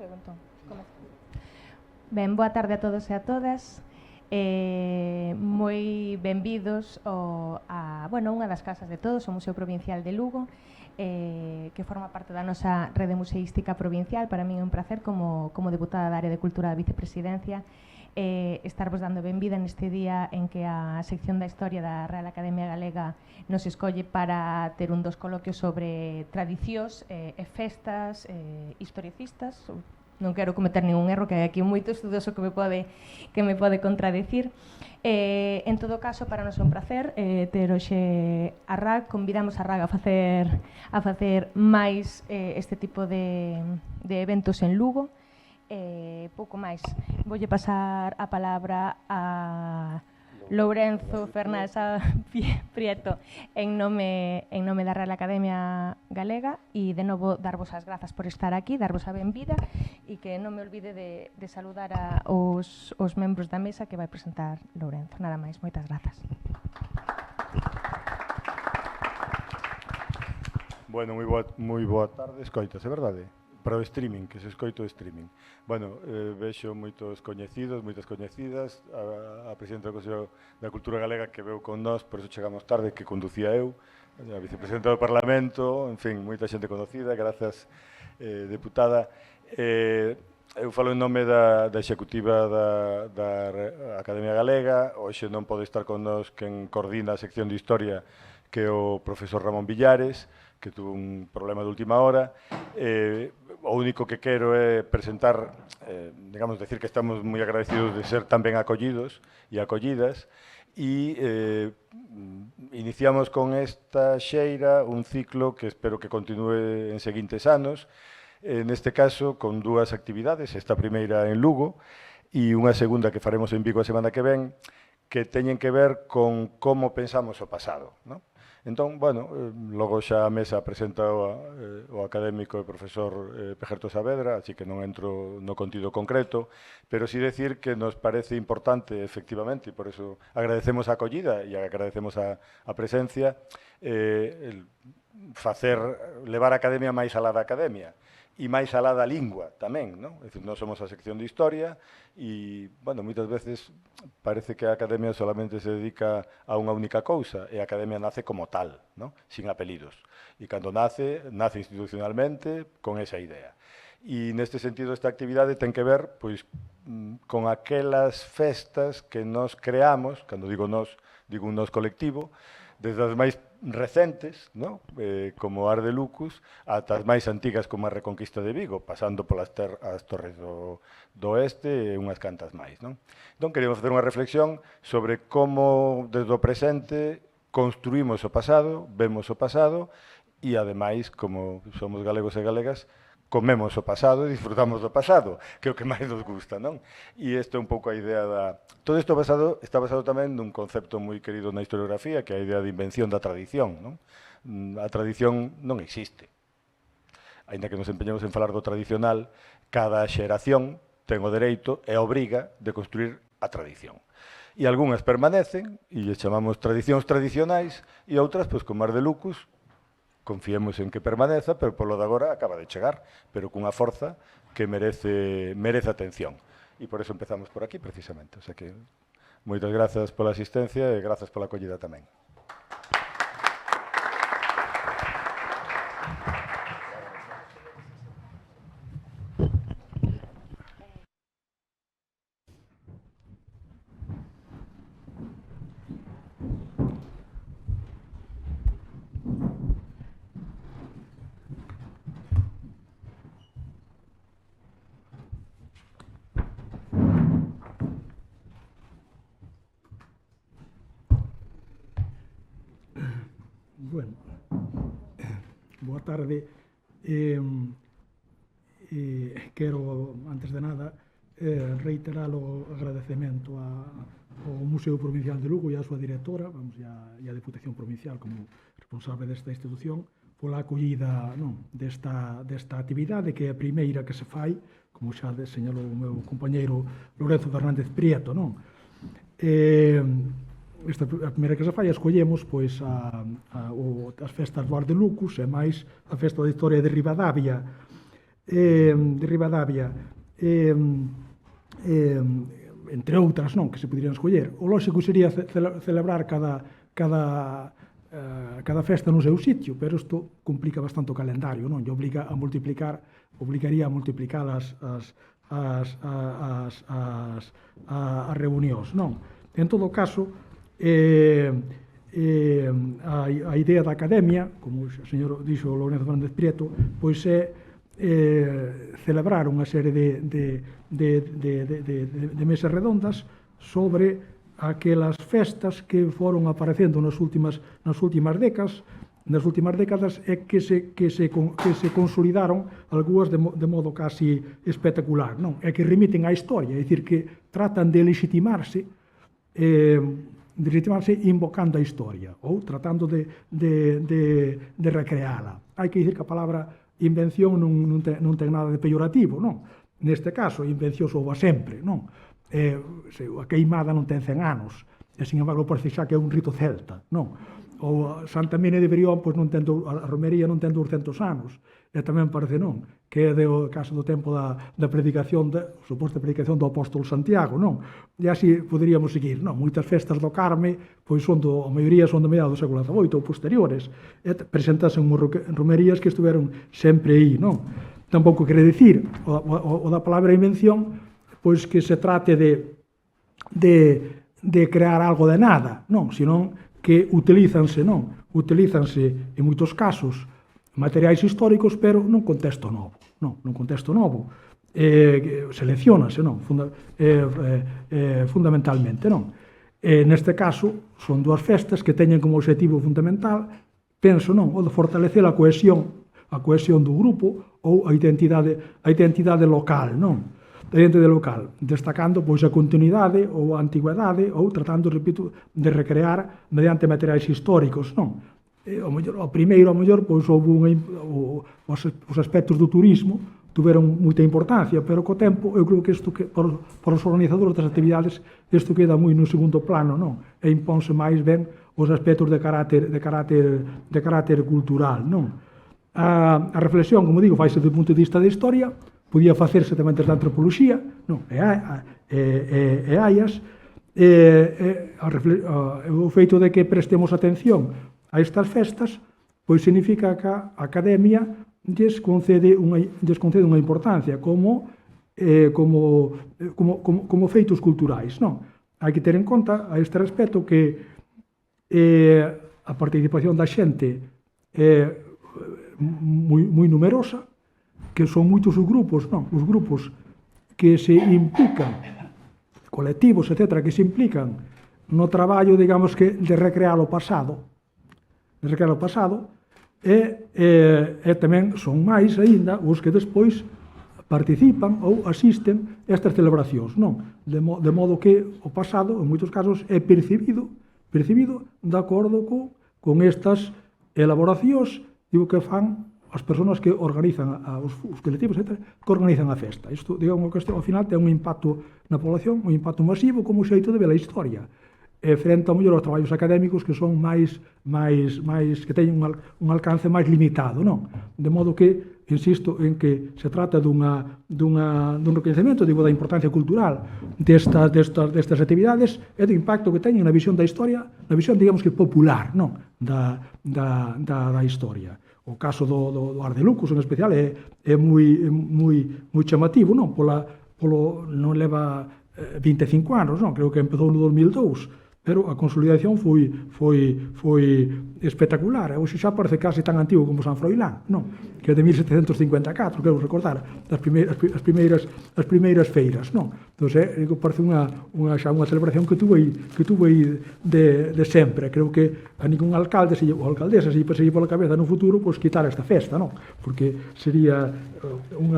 Entón, ben, boa tarde a todos e a todas. Moi benvidos a unha das casas de todos, o Museo Provincial de Lugo, que forma parte da nosa rede museística provincial. Para min é un placer, como deputada da área de Cultura da Vicepresidencia, estarvos dando benvida neste día en que a sección da Historia da Real Academia Galega nos escolle para ter un dos coloquios sobre tradicións e festas historicistas. Non quero cometer ningún erro, que hai aquí moito estudoso que me pode contradicir. En todo caso, para nós é un placer ter hoxe a RAG. Convidamos a RAG a facer máis este tipo de eventos en Lugo. Pouco máis. Voulle pasar a palabra a Lourenzo Fernández Prieto en nome da Real Academia Galega, e de novo darvos as grazas por estar aquí, darvos a benvida, e que non me olvide de saludar aos membros da mesa que vai presentar Lourenzo. Nada máis, moitas grazas. Bueno, moi boa tarde, escoitas, é verdade? Para o streaming, que se escoito o streaming. Bueno, vexo moitos coñecidos, moitas coñecidas, a presidenta do Consello da Cultura Galega que veu con nós, por eso chegamos tarde, que conducía eu, a vicepresidenta do Parlamento, en fin, moita xente conocida, grazas, deputada. Eu falo en nome da executiva da Academia Galega. Hoxe non pode estar con nós quen coordina a sección de Historia, que é o profesor Ramón Villares, que tuvo un problema de última hora. O único que quero é presentar, digamos, decir que estamos moi agradecidos de ser tan ben acollidos e acollidas, e iniciamos con esta xeira un ciclo que espero que continue en seguintes anos, neste caso con dúas actividades, esta primeira en Lugo e unha segunda que faremos en Vigo a semana que ven, que teñen que ver con como pensamos o pasado, non? Entón, bueno, logo xa a mesa presenta o académico e profesor Pejerto Saavedra, así que non entro no contido concreto, pero sí decir que nos parece importante, efectivamente, e por eso agradecemos a acollida e agradecemos a presencia, levar a academia máis alá da academia, e máis alá da lingua tamén, non? É dicir, nós somos a sección de Historia e, bueno, moitas veces parece que a academia solamente se dedica a unha única cousa, e a academia nace como tal, non? Sin apelidos. E cando nace institucionalmente con esa idea. E neste sentido esta actividade ten que ver, pois, con aquelas festas que nós creamos, cando digo nós, digo un nós colectivo, desde as máis recentes, ¿no? Como Ar de Lucus, ata as máis antigas como a Reconquista de Vigo, pasando polas as torres do oeste e unhas cantas máis, non? Entón, queremos facer unha reflexión sobre como, desde o presente, construímos o pasado, vemos o pasado, e, ademais, como somos galegos e galegas, comemos o pasado e disfrutamos do pasado, que é o que máis nos gusta, non? E isto é un pouco a idea da... Todo isto está basado tamén nun concepto moi querido na historiografía, que é a idea de invención da tradición, non? A tradición non existe. Aínda que nos empeñemos en falar do tradicional, cada xeración ten o dereito e a obriga de construir a tradición. E algunhas permanecen, e lle chamamos tradicións tradicionais, e outras, pois, como Ar de Lucus, confiemos en que permaneza, pero polo de agora acaba de chegar, pero cunha forza que merece atención. E por eso empezamos por aquí, precisamente. O sea que, moitas grazas pola asistencia e grazas pola acollida tamén. Bueno, boa tarde. Quero, antes de nada, reiterar o agradecemento ao Museo Provincial de Lugo e á súa directora, e á Deputación Provincial como responsable desta institución, pola acollida desta actividade, que é a primeira que se fai, como xa señalou o meu compañeiro Lourenzo Fernández Prieto, non? A primeira que se fai, escollemos pois as festas do Ar de Lucus e máis a festa da Historia de Ribadavia, de Ribadavia, entre outras, non, que se poderían escoller. O lógico sería celebrar cada festa no seu sitio, pero isto complica bastante o calendario, non? E obligaría a multiplicar as reunións, non? En todo caso, a idea da academia, como o señor dixo Lorenzo Fernández Prieto, pois é celebrar unha serie de mesas redondas sobre aquelas festas que foron aparecendo nas últimas décadas é que se consolidaron algunhas de modo casi espectacular, non? É que remiten á historia, é dicir, que tratan de legitimarse invocando a historia ou tratando de recreala. Hai que dicir que a palabra invención non ten nada de peyorativo, non? Neste caso, invención souba sempre, non? A queimada non ten 100 anos, e, sin embargo, parece xa que é un rito celta, non? Ou a Santa Mene de Brión, pois a romería non ten 200 anos, e tamén parece non, que é do caso do tempo da predicación, suposta predicación do apóstolo Santiago, non? E así poderíamos seguir, non? Moitas festas do Carme, pois a maioría son do meados do século XVIII ou posteriores, e presentanse en romerías que estiveron sempre aí, non? Tampouco quere dicir, o da palabra invención, pois que se trate de crear algo de nada, non? Senón que utilízanse en moitos casos materiais históricos, pero nun contexto novo, selecciónase, non? Fundamentalmente, non? Neste caso, son dúas festas que teñen como objetivo fundamental, penso, non, o de fortalecer a cohesión do grupo ou a identidade local, non? Destacando pois a continuidade ou a antigüedade ou tratando, repito, de recrear mediante materiais históricos, non? O primeiro, pois houve os aspectos do turismo tuveron moita importancia, pero co tempo eu creo que isto para os organizadores das actividades isto queda moi no segundo plano, non? E imponse máis ben os aspectos de carácter cultural, non? A reflexión, como digo, faise do punto de vista da historia, podía facerse tamén desde a antropoloxía, non? E aias, o feito de que prestemos atención a estas festas, pois significa que a academia lles concede unha importancia como feitos culturais, non? Hai que ter en conta a este respecto que a participación da xente é moi numerosa, que son moitos os grupos, non? Os grupos que se implican, colectivos, etc., que se implican no traballo, digamos que, de recrear o pasado, e tamén son máis aínda os que despois participan ou asisten a estas celebracións, non? De modo que o pasado, en moitos casos, é percibido de acordo con estas elaboracións, digo, que fan as persoas que organizan, os colectivos, etc., que organizan a festa. Isto, digamos, que ao final ten un impacto na población, un impacto masivo, como xeito de ver a historia. Frente ao mellor aos traballos académicos que son que teñen un alcance máis limitado, non? De modo que, insisto, en que se trata dun recoñecemento, digo, da importancia cultural destas actividades e do impacto que teñen na visión da historia, na visión, digamos, que popular, non? Da historia. O caso do Ardelucos, en especial, é moi chamativo, non? Non leva 25 anos, non? Creo que empezou no 2002, pero a consolidación foi espectacular. Hoxe xa parece case tan antigo como San Froilán, non? Que é de 1754, quero recordar, as primeiras feiras, non? Entón, parece unha celebración que tuvo aí de sempre. Creo que a ningún alcalde ou alcaldesa se lle pola cabeza no futuro pois quitar esta festa, non? Porque sería un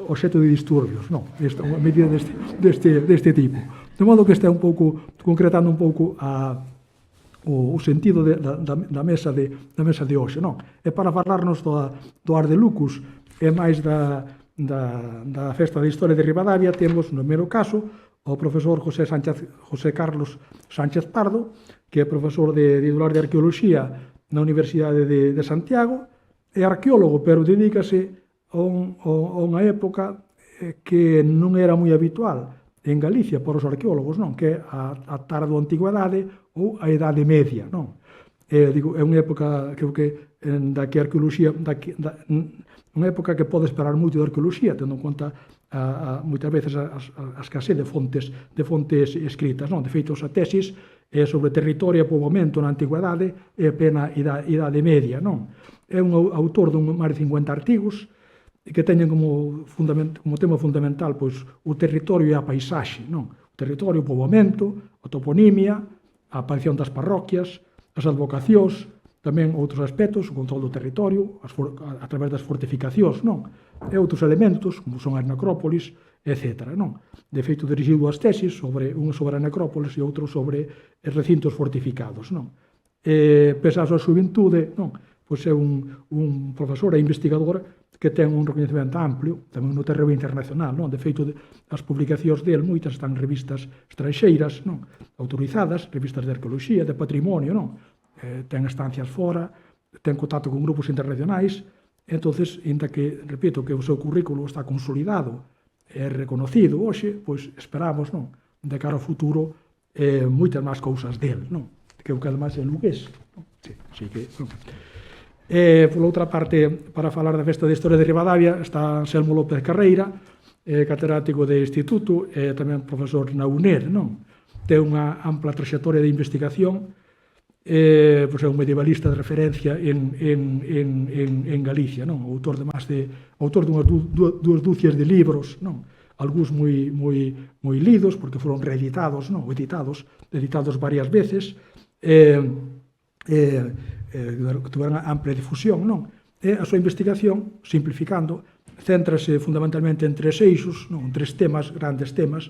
obxecto de disturbios, non? Unha medida deste tipo. De modo que está concretando un pouco o sentido da mesa de hoxe, non? E para falarnos do Ardelucos e máis da Festa de Historia de Ribadavia, temos, no primeiro caso, o profesor José Carlos Sánchez Pardo, que é profesor de titular de Arqueoloxía na Universidade de Santiago, é arqueólogo, pero dedícase unha época que non era moi habitual en Galicia por os arqueólogos, non? Que é a tardo antigüedade ou a Idade Media, non? É unha época, creo que, da que a arqueoloxía, unha época que pode esperar moito da arqueoloxía, tendo en conta moitas veces a escasez de fontes escritas, non? De feito, a tesis sobre territorio e poboamento na antigüedade é apenas Idade Media, non? É un autor de máis de 50 artigos que teñen como tema fundamental pois, o territorio e a paisaxe, non? O territorio, o poboamento, a toponimia, a aparición das parroquias, as advocacións, tamén outros aspectos, o control do territorio, a través das fortificacións, non? E outros elementos, como son as necrópolis, etc. Non? De feito, dirixiu dúas tesis, unha sobre a necrópolis e outra sobre recintos fortificados, non? Pese a súa xuventude, non? Pois é un profesor e investigador que ten un reconhecimento amplio, tamén no terreo internacional, non? De feito, as publicacións dele, moitas están en revistas estranxeiras, non? Autorizadas, revistas de arqueoloxía, de patrimonio, non? Ten estancias fora, ten contacto con grupos internacionais, entonces, inda que, repito, que o seu currículo está consolidado e reconocido hoxe, pois esperamos, non? De cara ao futuro, moitas máis cousas dele, non? Que o que ademais é lugués, non? Sí, que, non? Por outra parte, para falar da Festa de Historia de Ribadavia, está Anselmo López Carreira, catedrático de instituto e tamén profesor na UNED, non? Ten unha ampla traxectoria de investigación, pois é un medievalista de referencia en Galicia, non? Autor dunhas dúas dúcias de libros, non? Algúns moi lidos, porque foron reeditados, non? Editados varias veces, que tuveron ampla difusión, non? E a súa investigación, simplificando, céntrase fundamentalmente en tres eixos, non? Tres temas, grandes temas,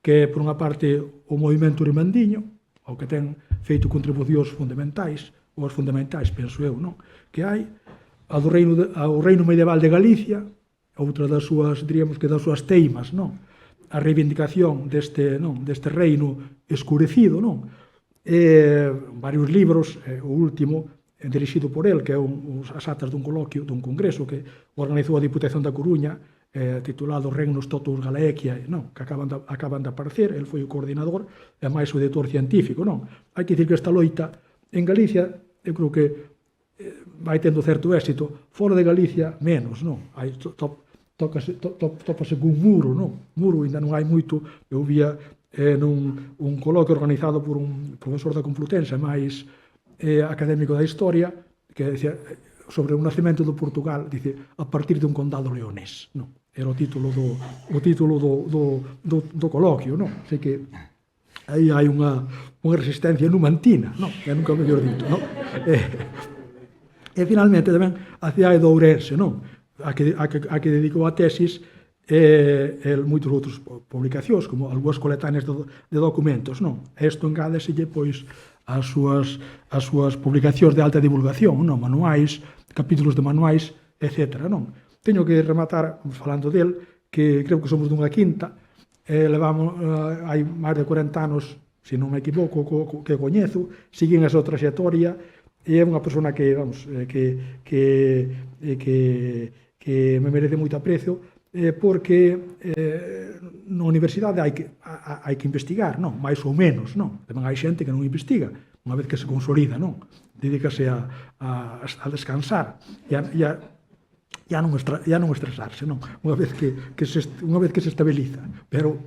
que por unha parte o movimento irmandiño, ao que ten feito contribucións fundamentais, ou as fundamentais, penso eu, non? Que hai, ao reino medieval de Galicia, outra das súas, diríamos que das súas teimas, non? A reivindicación deste reino escurecido, non? Varios libros, o último, dirixido por el, que é as actas dun coloquio, dun congreso que organizou a Diputación da Coruña, titulado Regnos Totus Galaecia, non? Que acaban de aparecer, el foi o coordinador e máis o editor científico, non? Hai que dicir que esta loita en Galicia, eu creo que vai tendo certo éxito, fora de Galicia, menos, non? Tópase cun muro, non? Muro ainda non hai moito, eu vía un coloquio organizado por un profesor da Complutense máis académico da historia, que decía sobre o nacemento do Portugal, dice, a partir dun condado leonés, non? Era o título do coloquio, non? Sei que aí hai unha resistencia numantina, non? Que nunca mellor dito, non? E finalmente tamén a cidade de Ourense, non? A que dedicou a tesis e moitos outros publicacións, como algunhas coletáneas de documentos, non? Isto engádeselle, pois, as súas publicacións de alta divulgación, non? Manuais, capítulos de manuais, etc. Non? Teño que rematar, falando del, que creo que somos dunha quinta, levamos, hai máis de 40 anos, se non me equivoco, que coñezo, siguen a súa traxectoria, e é unha persona que, vamos, que me merece moito aprecio, porque na universidade hai que investigar, non? Mais ou menos, non? Tamén hai xente que non investiga, unha vez que se consolida, non? Dedícase a descansar e a non estresarse, non? Unha vez que se estabiliza, pero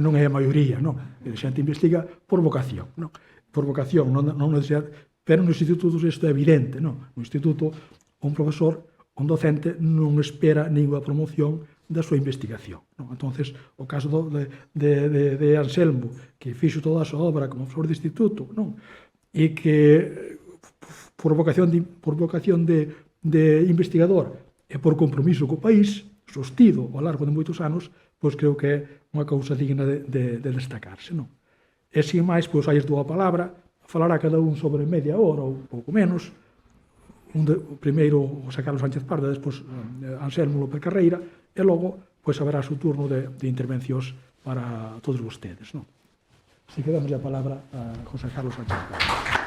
non é a maioría, non? A xente investiga por vocación, non? Por vocación, non necesidade, pero nos institutos isto é evidente, non? No instituto, un profesor, un docente non espera ninguna promoción da súa investigación. Non? Entonces, o caso de Anselmo, que fixo toda a súa obra como profesor de instituto, non? E que por vocación de investigador e por compromiso co país, sostido ao largo de moitos anos, pois creo que é unha cousa digna de destacarse. Non? E, sin máis, pois, aí estou a palabra, falará cada un sobre media hora ou pouco menos, primeiro José Carlos Sánchez Parda, despois Anselmo López Carreira, e logo pois haberá o turno de intervencións para todos vostedes. Non? Así que damos a palabra a José Carlos Sánchez Parda.